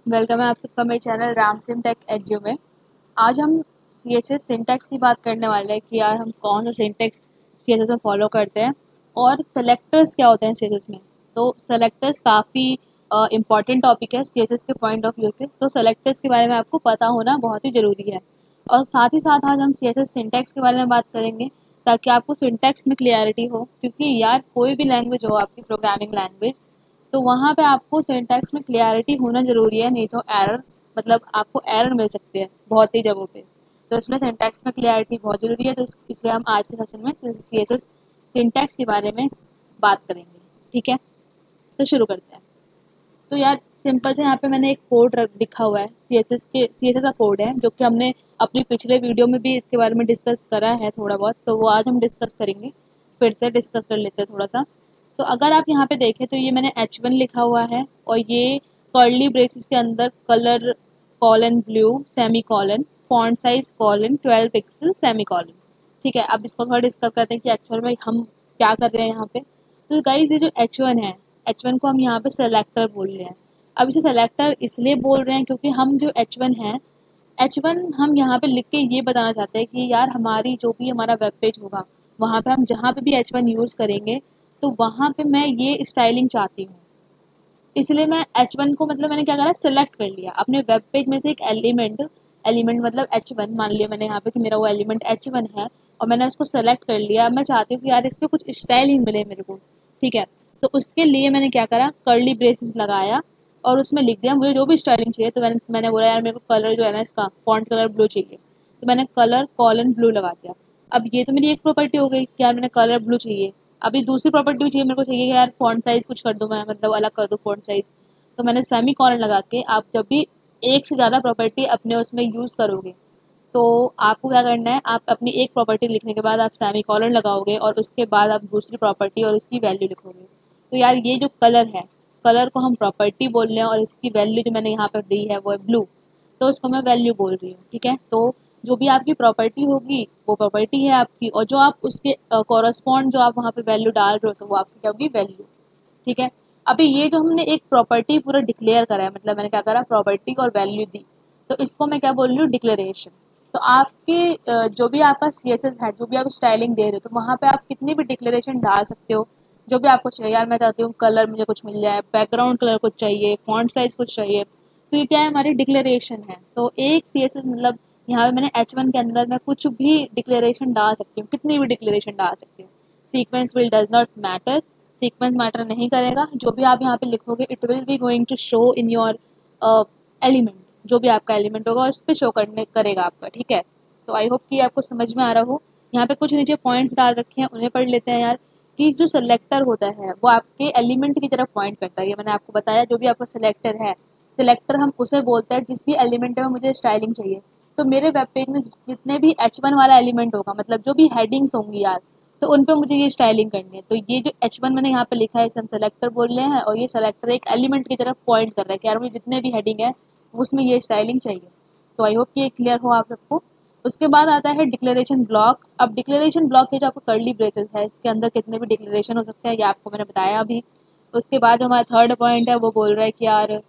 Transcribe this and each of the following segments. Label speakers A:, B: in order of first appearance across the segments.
A: Welcome है आप सबका मेरे channel Ram sim tech edu में। आज हम CSS सिंटैक्स की बात करने वाले हैं कि यार हम कौन सा सिंटैक्स CSS में फॉलो करते हैं और सेलेक्टर्स क्या होते हैं CSS में। तो सेलेक्टर्स काफ़ी इम्पॉर्टेंट टॉपिक है CSS के पॉइंट ऑफ व्यू से, तो सेलेक्टर्स के बारे में आपको पता होना बहुत ही ज़रूरी है। और साथ ही साथ आज हम CSS सिंटैक्स के बारे में बात करेंगे ताकि आपको सिंटैक्स में क्लियरिटी हो, क्योंकि यार कोई भी लैंग्वेज हो आपकी प्रोग्रामिंग लैंग्वेज, तो वहाँ पे आपको सिंटैक्स में क्लियरिटी होना ज़रूरी है, नहीं तो एरर मतलब आपको एरर मिल सकते हैं बहुत ही जगहों पे। तो इसमें सिंटैक्स में क्लियरिटी बहुत ज़रूरी है, तो इसलिए हम आज के सेशन में CSS सिंटैक्स के बारे में बात करेंगे। ठीक है, तो शुरू करते हैं। तो यार सिंपल से यहाँ पे मैंने एक कोड लिखा हुआ है, CSS का कोड है, जो कि हमने अपनी पिछले वीडियो में भी इसके बारे में डिस्कस करा है थोड़ा बहुत, तो वो आज हम डिस्कस करेंगे। फिर से डिस्कस कर लेते हैं थोड़ा सा। तो अगर आप यहाँ पे देखें तो ये मैंने H1 लिखा हुआ है और ये कर्ली ब्रेसिस के अंदर colour colon blue semi colon font size colon 12 pixel semi colon. ठीक है, अब इसको थोड़ा डिस्कस करते हैं कि एक्चुअल में हम क्या कर रहे हैं यहाँ पे। तो गाइस ये जो H1 है, H1 को हम यहाँ पे सेलेक्टर बोल रहे हैं। अब इसे सेलेक्टर इसलिए बोल रहे हैं क्योंकि हम जो H1 है, H1 हम यहाँ पे लिख के ये बताना चाहते हैं कि यार हमारी जो भी हमारा वेब पेज होगा, वहाँ पे हम जहाँ पे भी H1 यूज़ करेंगे, तो वहाँ पे मैं ये स्टाइलिंग चाहती हूँ। इसलिए मैं H1 को मतलब मैंने क्या करा, सेलेक्ट कर लिया अपने वेब पेज में से एक एलिमेंट। एलिमेंट मतलब H1 मान लिया मैंने यहाँ पे कि मेरा वो एलिमेंट H1 है और मैंने उसको सेलेक्ट कर लिया। मैं चाहती हूँ कि यार इस पे कुछ स्टाइलिंग मिले मेरे को। ठीक है, तो उसके लिए मैंने क्या करा, कर्ली ब्रेसेस लगाया और उसमें लिख दिया मुझे जो भी स्टाइलिंग चाहिए। तो मैंने बोला यार मेरे को कलर जो है ना इसका फॉन्ट कलर ब्लू चाहिए, तो मैंने कलर कॉलन ब्लू लगा दिया। अब ये तो मेरी एक प्रॉपर्टी हो गई कि यार मैंने कलर ब्लू चाहिए। अभी दूसरी प्रॉपर्टी भी चाहिए, मेरे को चाहिए कि यार फॉन्ट साइज कुछ कर दूं, मैं मतलब अलग कर दूं फॉन्ट साइज। तो मैंने सेमी कॉलन लगा के, आप जब भी एक से ज़्यादा प्रॉपर्टी अपने उसमें यूज़ करोगे, तो आपको क्या करना है, आप अपनी एक प्रॉपर्टी लिखने के बाद आप सेमी कॉलन लगाओगे और उसके बाद आप दूसरी प्रॉपर्टी और उसकी वैल्यू लिखोगे। तो यार ये जो कलर है, कलर को हम प्रॉपर्टी बोल रहे हैं और इसकी वैल्यू जो मैंने यहाँ पर दी है वो है ब्लू, तो उसको मैं वैल्यू बोल रही हूँ। ठीक है, तो जो भी आपकी प्रॉपर्टी होगी वो प्रॉपर्टी है आपकी, और जो आप उसके कॉरस्पॉन्ड जो आप वहाँ पे वैल्यू डाल रहे हो तो वो आपकी क्या होगी, वैल्यू। ठीक है, अभी ये जो हमने एक प्रॉपर्टी पूरा डिक्लेयर करा है, मतलब मैंने क्या करा, प्रॉपर्टी और वैल्यू दी, तो इसको मैं क्या बोल रही हूँ, डिक्लेरेशन। तो आपके जो भी आपका CSS है, जो भी आप स्टाइलिंग दे रहे हो, तो वहाँ पे आप कितनी भी डिक्लेरेशन डाल सकते हो जो भी आपको चाहिए। यार मैं चाहती हूँ कलर मुझे कुछ मिल जाए, बैकग्राउंड कलर कुछ चाहिए, फॉन्ट साइज कुछ चाहिए, तो ये क्या है, हमारी डिक्लेरेशन है। तो एक CSS मतलब यहाँ पे मैंने H1 के अंदर मैं कुछ भी डिक्लेरेशन डाल सकती हूँ, कितनी भी डिक्लेरेशन डाल सकती हूँ। Sequence will does not matter, sequence matter नहीं करेगा, जो भी आप यहाँ पे लिखोगे it will be going to show in your element, जो भी आपका एलिमेंट होगा उस पर शो करने करेगा आपका। ठीक है, तो आई होप कि आपको समझ में आ रहा हो। यहाँ पे कुछ नीचे पॉइंट्स डाल रखे हैं, उन्हें पढ़ लेते हैं यार। कि जो सेलेक्टर होता है वो आपके एलिमेंट की तरफ पॉइंट करता है, ये मैंने आपको बताया। जो भी आपका सेलेक्टर है, सेलेक्टर हम उसे बोलते हैं जिस भी एलिमेंट में मुझे स्टाइलिंग चाहिए। तो मेरे वेब पेज में जितने भी H1 वाला एलिमेंट होगा, मतलब जो भी हेडिंग्स होंगी यार, तो उन पे मुझे ये स्टाइलिंग करनी है। तो ये जो H1 मैंने यहाँ पे लिखा है इसे हम सेलेक्टर बोल रहे हैं, और ये सेलेक्टर एक एलिमेंट की तरफ पॉइंट कर रहा है कि यार मुझे जितने भी हेडिंग है उसमें ये स्टाइलिंग चाहिए। तो आई होप कि ये क्लियर हो आप सबको। उसके बाद आता है डिक्लेरेशन ब्लॉक। अब डिक्लेरेशन ब्लॉक ये जो आपको कर्ली ब्रेसेस है, इसके अंदर कितने भी डिक्लेरेशन हो सकते हैं, ये आपको मैंने बताया अभी। उसके बाद जो हमारा थर्ड पॉइंट है वो बोल रहा है कि यार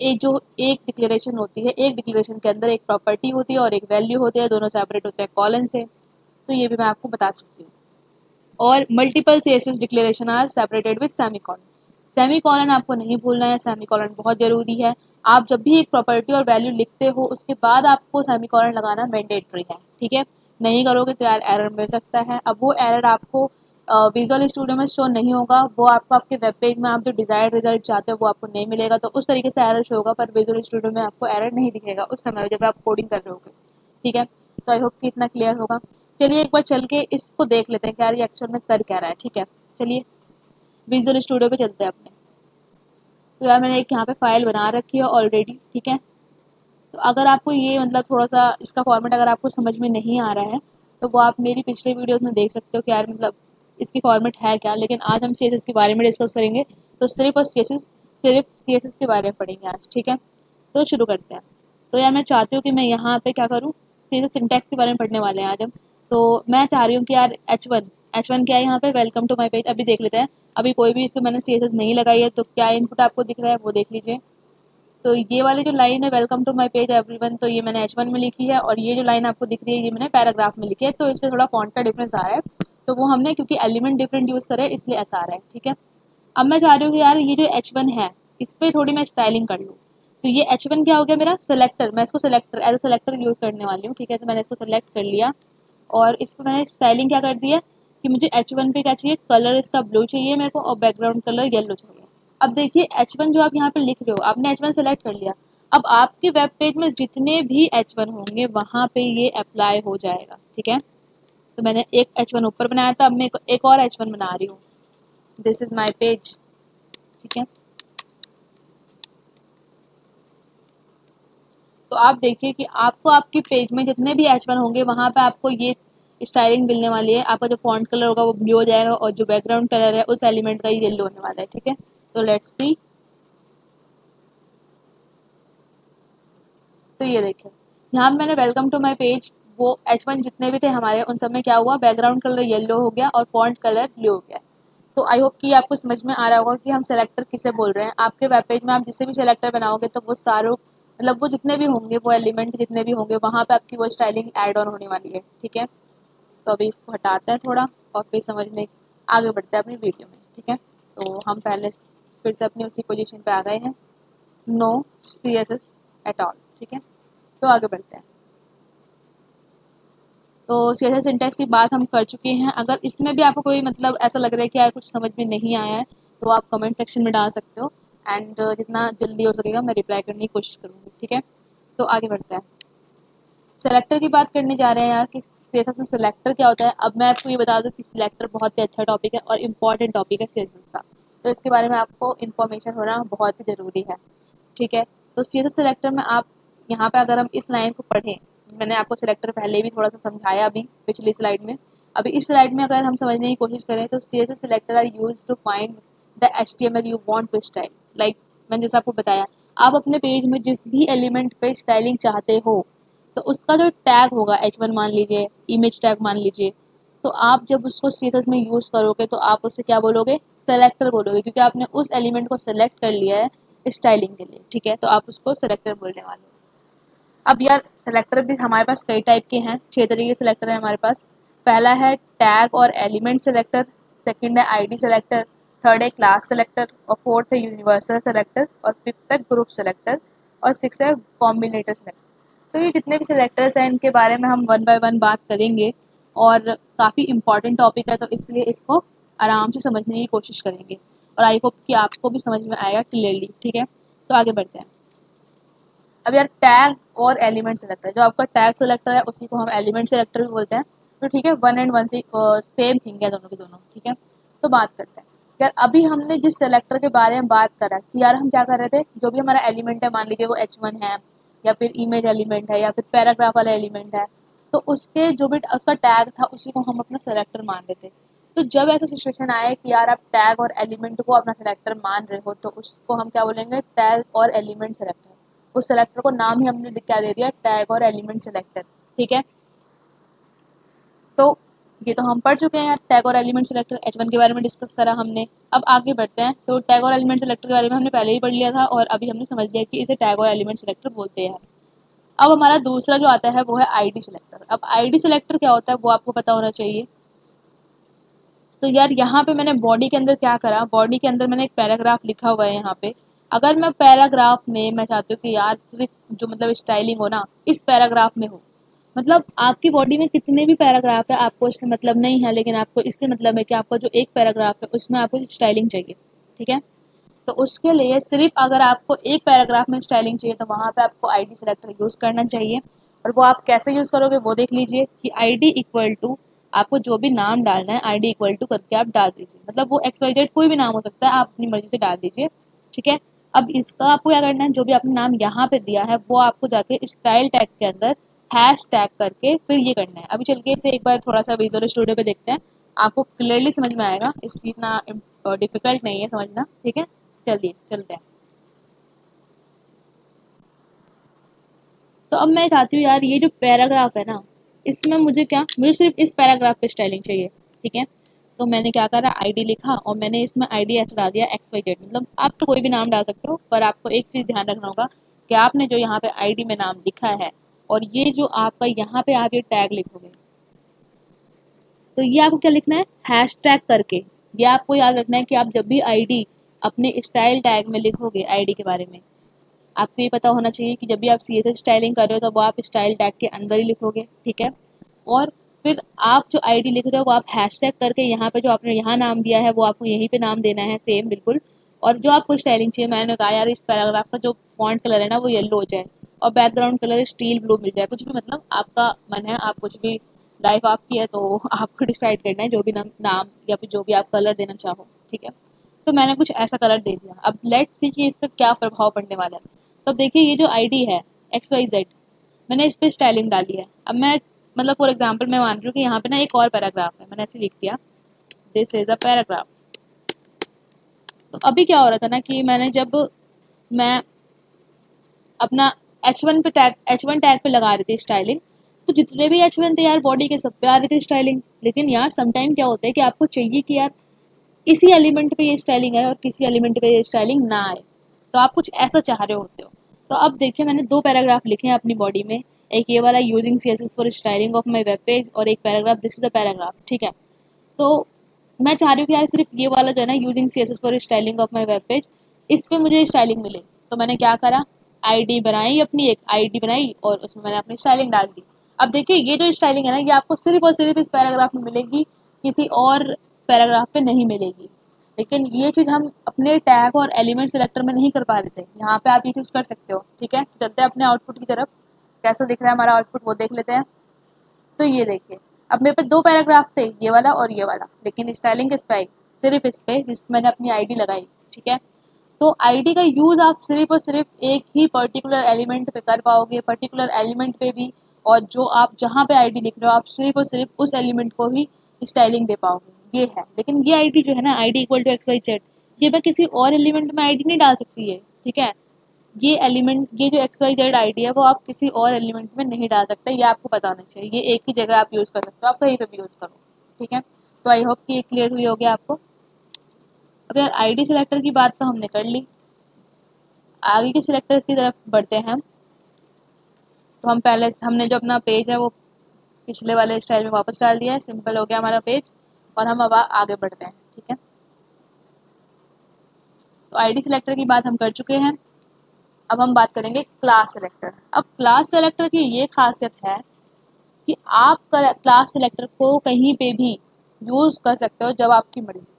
A: एक जो एक डिक्लेरेशन होती है, एक डिक्लेरेशन के अंदर एक प्रॉपर्टी होती है और एक वैल्यू होती है, दोनों सेपरेट होते हैं कॉलन से। तो ये भी मैं आपको बता चुकी हूँ। और multiple CSS declaration are separated with semicolon. Semicolon आपको नहीं भूलना है, सेमीकॉलन बहुत जरूरी है। आप जब भी एक प्रॉपर्टी और वैल्यू लिखते हो उसके बाद आपको सेमीकॉलन लगाना मैंडेटरी है। ठीक है, नहीं करोगे तो यार एरर मिल सकता है। अब वो एरर आपको विजुअल स्टूडियो में शो नहीं होगा, वो आपको आपके वेब पेज में आप जो डिजायर्ड रिजल्ट चाहते हो वो आपको नहीं मिलेगा, तो उस तरीके से एरर शो होगा, पर विजुअल स्टूडियो में आपको एरर नहीं दिखेगा उस समय जब आप कोडिंग कर रहे होगे। ठीक है, तो आई होप कि इतना क्लियर होगा। चलिए एक बार चल के इसको देख लेते हैं कि यार ये एक्चुअल में कर क्या रहा है। ठीक है, चलिए विजुअल स्टूडियो पे चलते हैं अपने। तो यार मैंने एक यहाँ पे फाइल बना रखी है ऑलरेडी। ठीक है, तो अगर आपको ये मतलब थोड़ा सा इसका फॉर्मेट अगर आपको समझ में नहीं आ रहा है, तो वो आप मेरी पिछले वीडियोस में देख सकते हो कि यार मतलब इसकी फॉर्मेट है क्या। लेकिन आज हम CSS के बारे में डिस्कस करेंगे, तो सिर्फ और सिर्फ CSS के बारे में पढ़ेंगे आज। ठीक है, तो शुरू करते हैं। तो यार मैं चाहती हूँ कि मैं यहाँ पे क्या करूँ, सीधे सिंटैक्स के बारे में पढ़ने वाले हैं आज हम। तो मैं चाह रही हूँ कि यार H1 क्या है यहाँ पे, वेलकम टू माई पेज। अभी देख लेते हैं, अभी कोई भी इसमें मैंने CSS नहीं लगाई है, तो क्या इनपुट आपको दिख रहा है वो देख लीजिए। तो ये वाली जो लाइन है welcome to my page everyone, तो ये मैंने H1 में लिखी है, और ये जो लाइन आपको दिख रही है ये मैंने पैराग्राफ में लिखी है, तो इससे थोड़ा फॉन्ट का डिफरेंस आ रहा है, तो वो हमने क्योंकि एलिमेंट डिफरेंट यूज़ करे इसलिए ऐसा आ रहा है, ठीक है। अब मैं चाह रही हूँ यार ये जो H1 है इस पर थोड़ी मैं स्टाइलिंग कर लूँ, तो ये H1 क्या हो गया मेरा सेलेक्टर, मैं इसको selector as a selector use करने वाली हूँ, ठीक है। तो मैंने इसको सेलेक्ट कर लिया और इस पर मैंने स्टाइलिंग क्या कर दी है कि मुझे H1 पे क्या चाहिए, कलर इसका ब्लू चाहिए मेरे को और बैकग्राउंड कलर येलो चाहिए। अब देखिए H1 जो आप यहाँ पे लिख रहे हो, आपने H1 सेलेक्ट कर लिया, अब आपके वेब पेज में जितने भी H1 होंगे वहाँ पे ये अप्लाई हो जाएगा, ठीक है। तो मैंने एक H1 ऊपर बनाया था, अब मैं एक और H1 बना रही हूँ, दिस इज माई पेज, ठीक है। तो आप देखिए कि आपको आपके पेज में जितने भी H1 होंगे वहाँ पे आपको ये स्टाइलिंग मिलने वाली है, आपका जो फॉन्ट कलर होगा वो ब्लू हो जाएगा और जो बैकग्राउंड कलर है उस एलिमेंट का ही येलो होने वाला है, ठीक है। तो लेट्स सी, तो ये देखिए यहाँ पे मैंने वेलकम टू माय पेज, वो H1 जितने भी थे हमारे उन सब में क्या हुआ, बैकग्राउंड कलर येलो हो गया और फॉन्ट कलर ब्लू हो गया। तो आई होप कि आपको समझ में आ रहा होगा कि हम सेलेक्टर किसे बोल रहे हैं। आपके वेब पेज में आप जिसे भी सेलेक्टर बनाओगे तो वो सारों मतलब वो जितने भी होंगे, वो एलिमेंट जितने भी होंगे वहाँ पे आपकी वो स्टाइलिंग ऐड ऑन होने वाली है, ठीक है। तो अभी इसको हटाते हैं थोड़ा और फिर समझने आगे बढ़ते हैं अपनी वीडियो में, ठीक है। तो हम पहले फिर से अपनी उसी पोजीशन पे आ गए हैं, नो CSS एट ऑल, ठीक है। तो आगे बढ़ते हैं। तो CSS सिंटैक्स की बात हम कर चुके हैं। अगर इसमें भी आपको कोई मतलब ऐसा लग रहा है कि यार कुछ समझ में नहीं आया है तो आप कमेंट सेक्शन में डाल सकते हो, एंड जितना जल्दी हो सकेगा मैं रिप्लाई करने की कोशिश करूँगी, ठीक है। तो आगे बढ़ते हैं, सेलेक्टर की बात करने जा रहे हैं यार कि CSS में सेलेक्टर क्या होता है। अब मैं आपको ये बता दूं कि सेलेक्टर बहुत ही अच्छा टॉपिक है और इम्पॉर्टेंट टॉपिक है CSS का, तो इसके बारे में आपको इन्फॉर्मेशन होना बहुत ही ज़रूरी है, ठीक है। तो CSS सेलेक्टर में आप यहाँ पे अगर हम इस लाइन को पढ़ें, मैंने आपको सेलेक्टर पहले भी थोड़ा सा समझाया अभी पिछली स्लाइड में, अभी इस स्लाइड में अगर हम समझने की कोशिश करें तो CSS selector are use to find the HTML you want to style, like मैंने जैसे आपको बताया, आप अपने पेज में जिस भी एलिमेंट पे स्टाइलिंग चाहते हो तो उसका जो टैग होगा H1 मान लीजिए, इमेज टैग मान लीजिए, तो आप जब उसको CSS में यूज़ करोगे तो आप उससे क्या बोलोगे, सेलेक्टर बोलोगे, क्योंकि आपने उस एलिमेंट को सेलेक्ट कर लिया है स्टाइलिंग के लिए, ठीक है। तो आप उसको सेलेक्टर बोलने वाले हो। अब यार सेलेक्टर भी हमारे पास कई टाइप के हैं, 6 तरीके के सेलेक्टर है हमारे पास। पहला है टैग और एलिमेंट सेलेक्टर, सेकंड है आईडी सेलेक्टर, थर्ड है क्लास सेलेक्टर, और फोर्थ है यूनिवर्सल सेलेक्टर, और फिफ्थ है ग्रुप सेलेक्टर, और सिक्स है कॉम्बिनेटर सेलेक्टर। तो ये जितने भी सेलेक्टर्स हैं इनके बारे में हम वन बाय वन बात करेंगे, और काफ़ी इंपॉर्टेंट टॉपिक है तो इसलिए इसको आराम से समझने की कोशिश करेंगे, और आई होप कि आपको भी समझ में आएगा क्लियरली, ठीक है। तो आगे बढ़ते हैं। अब यार टैग और एलिमेंट सेलेक्टर, जो आपका टैग सेलेक्टर है उसी को हम एलिमेंट सेलेक्टर भी बोलते हैं, तो ठीक है, वन एंड वन से सेम थिंग है दोनों के दोनों, ठीक है। तो बात करते हैं यार, अभी हमने जिस सेलेक्टर के बारे में बात करा कि यार हम क्या कर रहे थे, जो भी हमारा एलिमेंट है मान लीजिए वो H1 है या फिर इमेज एलिमेंट है या फिर पैराग्राफ वाला एलिमेंट है, तो उसके जो भी उसका टैग था उसी को हम अपना सेलेक्टर मान लेते। तो जब ऐसा सिचुएशन आए कि यार आप टैग और एलिमेंट को अपना सेलेक्टर मान रहे हो तो उसको हम क्या बोलेंगे, टैग और एलिमेंट सेलेक्टर। उस सेलेक्टर को नाम ही हमने क्या दे दिया, टैग और एलिमेंट सेलेक्टर, ठीक है। तो ये तो हम पढ़ चुके हैं यार, टैग और एलिमेंट सेलेक्टर H1 के बारे में डिस्कस करा हमने। अब आगे बढ़ते हैं, तो टैग और एलिमेंट सेलेक्टर के बारे में हमने पहले ही पढ़ लिया था और अभी हमने समझ लिया कि इसे टैग और एलिमेंट सेलेक्टर बोलते हैं। अब हमारा दूसरा जो आता है वो है आईडी सेलेक्टर। अब आईडी सेलेक्टर क्या होता है वो आपको पता होना चाहिए। तो यार यहाँ पे मैंने बॉडी के अंदर क्या करा, बॉडी के अंदर मैंने एक पैराग्राफ लिखा हुआ है यहाँ पे। अगर मैं पैराग्राफ में मैं चाहती हूँ कि यार सिर्फ जो मतलब स्टाइलिंग हो ना इस पैराग्राफ में हो, मतलब आपकी बॉडी में कितने भी पैराग्राफ है आपको इससे मतलब नहीं है, लेकिन आपको इससे मतलब है कि आपका जो एक पैराग्राफ है उसमें आपको स्टाइलिंग चाहिए, ठीक है। तो उसके लिए सिर्फ अगर आपको एक पैराग्राफ में स्टाइलिंग चाहिए तो वहाँ पे आपको आईडी सेलेक्टर यूज़ करना चाहिए। और वो आप कैसे यूज़ करोगे वो देख लीजिए कि आईडी इक्वल टू, आपको जो भी नाम डालना है आईडी इक्वल टू करके आप डाल दीजिए, मतलब वो XYZ कोई भी नाम हो सकता है, आप अपनी मर्जी से डाल दीजिए, ठीक है। अब इसका आपको क्या करना है, जो भी आपने नाम यहाँ पे दिया है वो आपको जाके स्टाइल टैग के अंदर हैश टैग करके फिर ये करना है। अभी चल के इसे एक बार थोड़ा सा विजुअल स्टूडियो पे देखते हैं, आपको क्लियरली समझ में आएगा, इसकी इतना डिफिकल्ट नहीं है समझना, ठीक है। चलिए चलते हैं। तो अब मैं चाहती हूँ यार ये जो पैराग्राफ है ना, इसमें मुझे क्या, मुझे सिर्फ इस पैराग्राफ पे स्टाइलिंग चाहिए, ठीक है। तो मैंने क्या करा, आईडी लिखा और मैंने इसमें आईडी ऐसे डाल दिया XYZ। मतलब आप तो कोई भी नाम डाल सकते हो, पर आपको एक चीज़ ध्यान रखना होगा कि आपने जो यहाँ पे आईडी में नाम लिखा है और ये जो आपका यहाँ पे आप ये टैग लिखोगे, तो ये आपको क्या लिखना है, हैशटैग करके। ये आपको याद रखना है कि आप जब भी आईडी अपने स्टाइल टैग में लिखोगे आईडी के बारे में, आपको ये पता होना चाहिए कि जब भी आप CSS स्टाइलिंग कर रहे हो तो वो आप स्टाइल टैग के अंदर ही लिखोगे, ठीक है। और फिर आप जो आईडी लिख रहे हो वो आप हैशटैग करके यहाँ पे जो आपने यहाँ नाम दिया है वो आपको यहीं पे नाम देना है सेम बिल्कुल। और जो आपको स्टाइलिंग चाहिए, मैंने कहा यार इस पैराग्राफ का जो फॉन्ट कलर है ना वो येलो हो जाए और बैकग्राउंड कलर स्टील ब्लू मिल जाए, कुछ भी, मतलब आपका मन है, आप कुछ भी, लाइफ आपकी है तो आपको डिसाइड करना है जो भी नाम या फिर जो भी आप कलर देना चाहो, ठीक है। तो मैंने कुछ ऐसा कलर दे दिया। अब लेट्स सी कि इसका क्या प्रभाव पड़ने वाला है। तो देखिए ये जो आईडी है XYZ, मैंने इस पे स्टाइलिंग डाली है। अब मैं, मतलब फॉर एग्जांपल मैं मान रही हूँ कि यहाँ पे ना एक और पैराग्राफ है, मैंने ऐसे लिख दिया दिस इज अ पैराग्राफ। तो अभी क्या हो रहा था ना कि मैंने जब मैं अपना H1 टैग पे लगा रही थी स्टाइलिंग, तो जितने भी H1 थे यार बॉडी के, सब पे आ रही थी स्टाइलिंग। लेकिन यार समटाइम क्या होता है कि आपको चाहिए कि यार इसी एलिमेंट पे ये स्टाइलिंग आए और किसी एलिमेंट पे ये स्टाइलिंग ना आए, तो आप कुछ ऐसा चाह रहे होते हो। तो अब देखिए मैंने दो पैराग्राफ लिखे हैं अपनी बॉडी में, एक ये वाला using CSS for styling of my web page, और एक paragraph this is the paragraph, ठीक है। तो मैं चाह रही हूँ कि यार सिर्फ ये वाला जो है ना, using CSS for styling of my web page, इस पे मुझे स्टाइलिंग मिले। तो मैंने क्या करा, आईडी बनाई, अपनी एक आईडी बनाई और उसमें मैंने अपनी स्टाइलिंग डाल दी। अब देखिए ये जो स्टाइलिंग है ना, ये आपको सिर्फ और सिर्फ इस पैराग्राफ में मिलेगी, किसी और पैराग्राफ पे नहीं मिलेगी। लेकिन ये चीज़ हम अपने टैग और एलिमेंट सिलेक्टर में नहीं कर पा रहे थे, यहाँ पे आप ये चीज़ कर सकते हो, ठीक है। तो चलते हैं अपने आउटपुट की तरफ, कैसा दिख रहा है हमारा आउटपुट वो देख लेते हैं। तो ये देखिए, अब मेरे पे दो पैराग्राफ थे, ये वाला और ये वाला, लेकिन स्टाइलिंग किस पे आई, सिर्फ इस पे जिसमें मैंने अपनी आईडी लगाई, ठीक है। तो आईडी का यूज आप सिर्फ और सिर्फ एक ही पर्टिकुलर एलिमेंट पे कर पाओगे, पर्टिकुलर एलिमेंट पे भी, और जो आप जहाँ पे आईडी लिख रहे हो आप सिर्फ और सिर्फ उस एलिमेंट को ही स्टाइलिंग दे पाओगे, ये है। लेकिन ये आईडी जो है ना, आईडी इक्वल टू XYZ, ये मैं किसी और एलिमेंट में आईडी नहीं डाल सकती है, ठीक है। ये एलिमेंट, ये जो XYZ आईडी है वो आप किसी और एलिमेंट में नहीं डाल सकते, ये आपको पता होना चाहिए। ये एक ही जगह आप यूज़ कर सकते हो, आप कहीं पे भी यूज़ करो, ठीक है। तो आई होप कि ये क्लियर हुई होगी आपको। अब यार आईडी सिलेक्टर की बात तो हमने कर ली, आगे के सिलेक्टर की तरफ बढ़ते हैं हम। तो हम पहले, हमने जो अपना पेज है वो पिछले वाले स्टाइल में वापस डाल दिया है, सिंपल हो गया हमारा पेज, और हम अब आगे बढ़ते हैं, ठीक है। तो आईडी सिलेक्टर की बात हम कर चुके हैं। अब हम बात करेंगे क्लास सेलेक्टर। अब क्लास सेलेक्टर की ये खासियत है कि आप क्लास सेलेक्टर को कहीं पे भी यूज़ कर सकते हो जब आपकी मर्जी,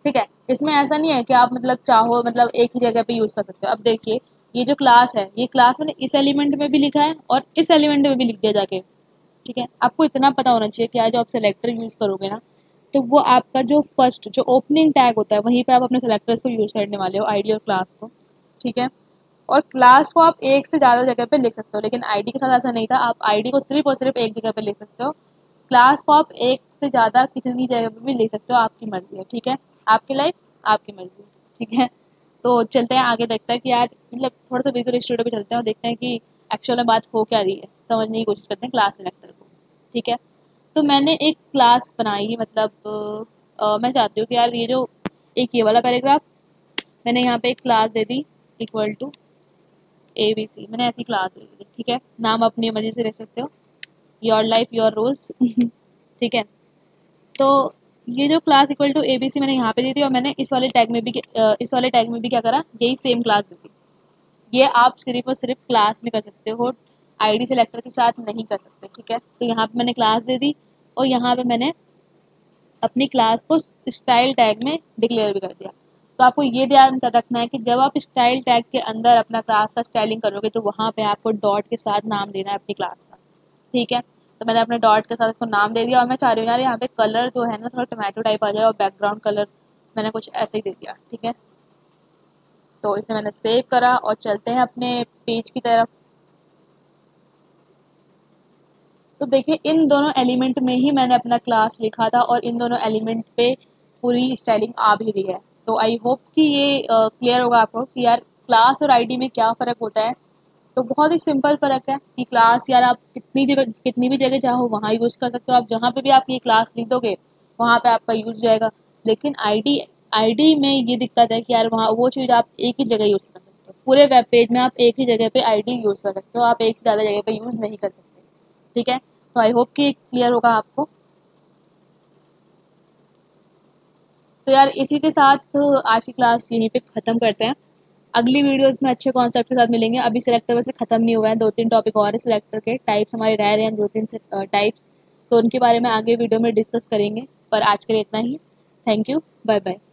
A: ठीक है। इसमें ऐसा नहीं है कि आप मतलब चाहो मतलब एक ही जगह पे यूज़ कर सकते हो। अब देखिए ये जो क्लास है, ये क्लास मैंने इस एलिमेंट में भी लिखा है और इस एलिमेंट में भी लिख दिया जाके, ठीक है। आपको इतना पता होना चाहिए कि आज आप सेलेक्टर यूज़ करोगे ना, तो वो आपका जो फर्स्ट जो ओपनिंग टैग होता है वहीं पे आप अपने सेलेक्टर्स को यूज़ करने वाले हो, आईडी और क्लास को, ठीक है। और क्लास को आप एक से ज़्यादा जगह पे लिख सकते हो, लेकिन आईडी के साथ ऐसा नहीं था, आप आईडी को सिर्फ और सिर्फ एक जगह पे लिख सकते हो। क्लास को आप एक से ज़्यादा कितनी जगह पे भी लिख सकते हो, आपकी मर्जी है, ठीक है। आपकी लाइफ आपकी मर्जी, ठीक है। तो चलते हैं आगे, देखते हैं कि यार मतलब थोड़ा सा विजुअल स्टूडियो पे चलते हैं और देखते हैं कि एक्चुअल में बात हो क्या रही है, समझने की कोशिश करते हैं क्लास सेलेक्टर को, ठीक है। तो मैंने एक क्लास बनाई, मतलब मैं चाहती हूँ कि यार ये जो एक ये वाला पैराग्राफ, मैंने यहाँ पे एक क्लास दे दी इक्वल टू ABC, मैंने ऐसी क्लास दे दी, ठीक है। नाम अपनी मर्जी से रख सकते हो, योर लाइफ योर रूल्स ठीक है। तो ये जो क्लास इक्वल टू ABC मैंने यहाँ पे दी थी, और मैंने इस वाले टैग में भी क्या करा, यही सेम क्लास दी थी। ये आप सिर्फ और सिर्फ क्लास में कर सकते हो, आईडी सेलेक्टर के साथ नहीं कर सकते, ठीक है। तो यहाँ पे मैंने क्लास दे दी और यहाँ पे मैंने अपनी क्लास को स्टाइल टैग में डिक्लेयर भी कर दिया। तो आपको ये ध्यान रखना है कि जब आप स्टाइल टैग के अंदर अपना क्लास का स्टाइलिंग करोगे तो वहाँ पे आपको डॉट के साथ नाम देना है अपनी क्लास का, ठीक है। तो मैंने अपने डॉट के साथ इसको नाम दे दिया, और मैं चाह रही हूँ यार यहाँ पे कलर जो है ना थोड़ा टोमेटो टाइप आ जाए, और बैकग्राउंड कलर मैंने कुछ ऐसे ही दे दिया, ठीक है। तो इसे मैंने सेव करा और चलते हैं अपने पेज की तरफ। तो देखिए इन दोनों एलिमेंट में ही मैंने अपना क्लास लिखा था और इन दोनों एलिमेंट पे पूरी स्टाइलिंग आ भी रही है। तो आई होप कि ये क्लियर होगा आपको कि यार क्लास और आईडी में क्या फ़र्क होता है। तो बहुत ही सिंपल फ़र्क है कि क्लास यार आप कितनी भी जगह चाहो वहाँ यूज़ कर सकते हो। आप जहाँ पे भी आप ये क्लास लिख दोगे वहाँ पे आपका यूज़ हो जाएगा। लेकिन आईडी में ये दिक्कत है कि यार वहाँ वो चीज़ आप एक ही जगह यूज़ कर सकते हो, पूरे वेब पेज में आप एक ही जगह पे आईडी यूज़ कर सकते हो, आप एक से ज़्यादा जगह पे यूज़ नहीं कर सकते। ठीक है, तो आई होप कि क्लियर होगा आपको। तो यार इसी के साथ आज की क्लास यहीं पे ख़त्म करते हैं। अगली वीडियोस में अच्छे कॉन्सेप्ट के साथ मिलेंगे। अभी सिलेक्टर वैसे ख़त्म नहीं हुआ है, 2-3 टॉपिक और है सिलेक्टर के, टाइप्स हमारे रह रहे हैं 2-3 टाइप्स, तो उनके बारे में आगे वीडियो में डिस्कस करेंगे। पर आज के लिए इतना ही। Thank you, bye bye.